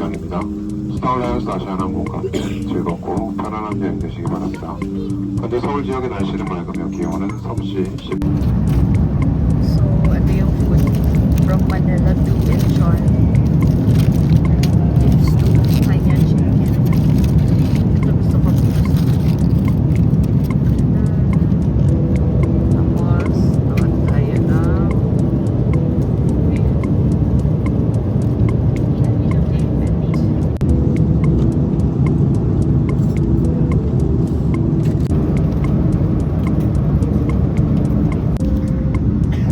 정류장입니다. 스타일라이언스 아시아나항공과 즐겁고 편안한 여행 되시기 바랍니다. 현재 서울 지역의 날씨는 맑으며 기온은 섭씨 10. So, ito yung food from Manila to Incheon. It's to Kanya chicken. Ito gusto ko. Tapos, naman tayo na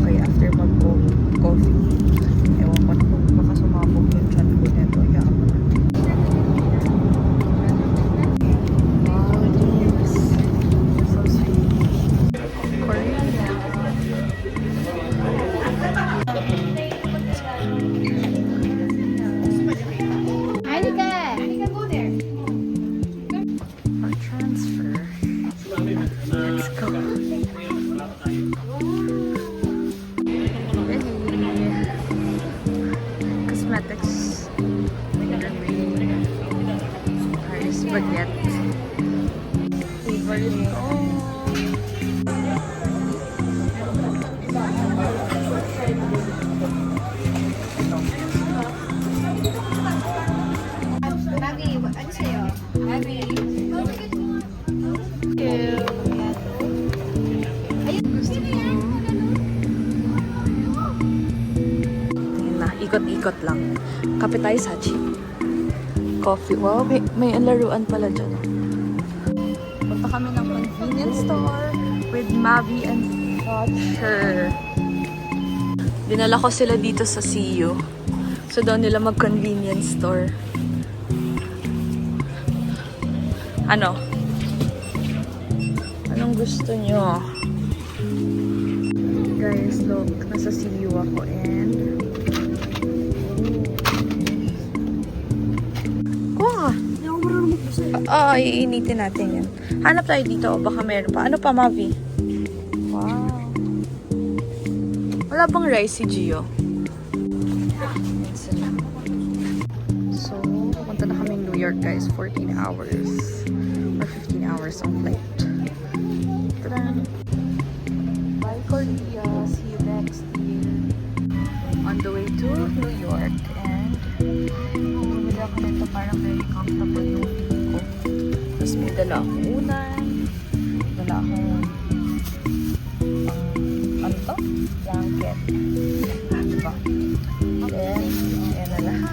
okay, after mag-coffee, ewan ko na kung baka sumabog yung chan ko neto. Yaman na. Maldives. So sweet. Korea. Our transfer. Let's go. Hey. Cosmetics. Paris baguette. Favorite ko. Abby, ano sa'yo? Abby. Gusto ko. Tingnan na, ikot-ikot lang. Kape tayo, Sachi. Coffee. Wow, may laruan pala dyan. Punta kami ng convenience store with Mavi and Fudger. Dinala ko sila dito sa CU. So, doon nila mag-convenience store. Ano? Anong gusto nyo? Guys, look. Nasa CU ako and kuha! Hindi ako marunong magbasa. Oo, iinitin natin yan. Hanap tayo dito. Baka meron pa. Ano pa, Mavi? Wow. Wala bang rice si Gio? So, pupunta na kaming New York, guys. 14 hours. Or 15 hours on flight. Tara! Bye, Korea. See you next year. On the way to New York. And bumili ako nito parang very comfortable yung feet ko. Tapos may dala akong unan. Dala akong ano to? Blanket. Diba? Then, ayan na lahat.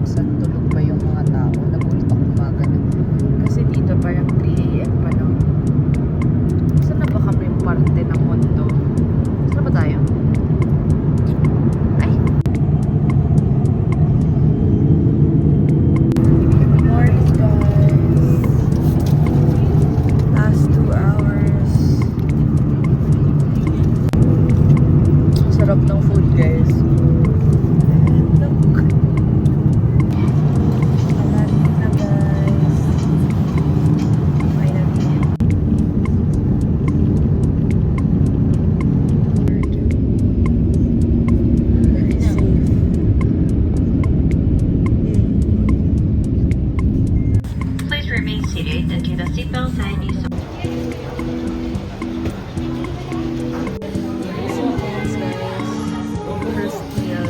buksan, tulog pa yung mga tao. Nagulat ako umaga na. Kasi dito parang 3 AM pa lang. Saan na ba kami parte ng mundo? Saan ba tayo? Ay! Morning guys! Last 2 hours. Sarap ng food guys. Look! Alarin na guys. Finally. Very safe. Please remain seated until the seatbelt sign is First meal.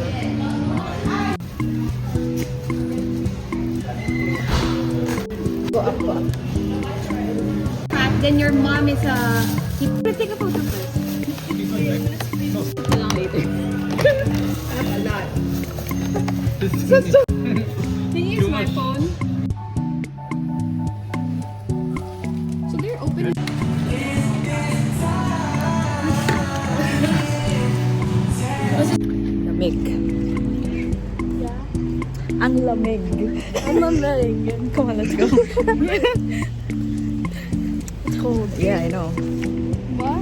Go up, go up. Then your mom is a... Let's take a photo first. Can you use my phone? So they're open. Lamig. Ang lamig. Ang lamig. Come on, let's go. It's cold. Yeah, I know. What?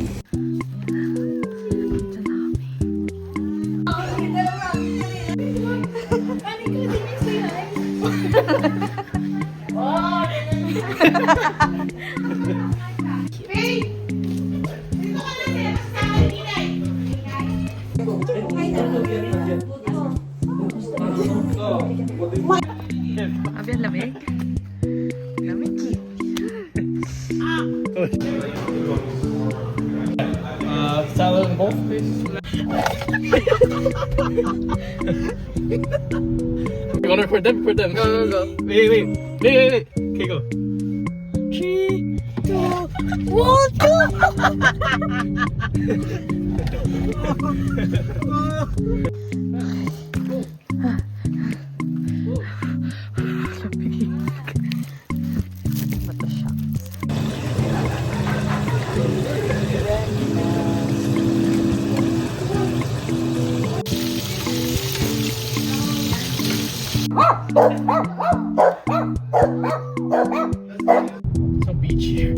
Abi, ang lamig. Lamig. Salad and both, please. Order for them, for them. Go, go, go. Wait. Okay, go. 3, 2, 1, go! Lamig. Mata siya. Some beach here.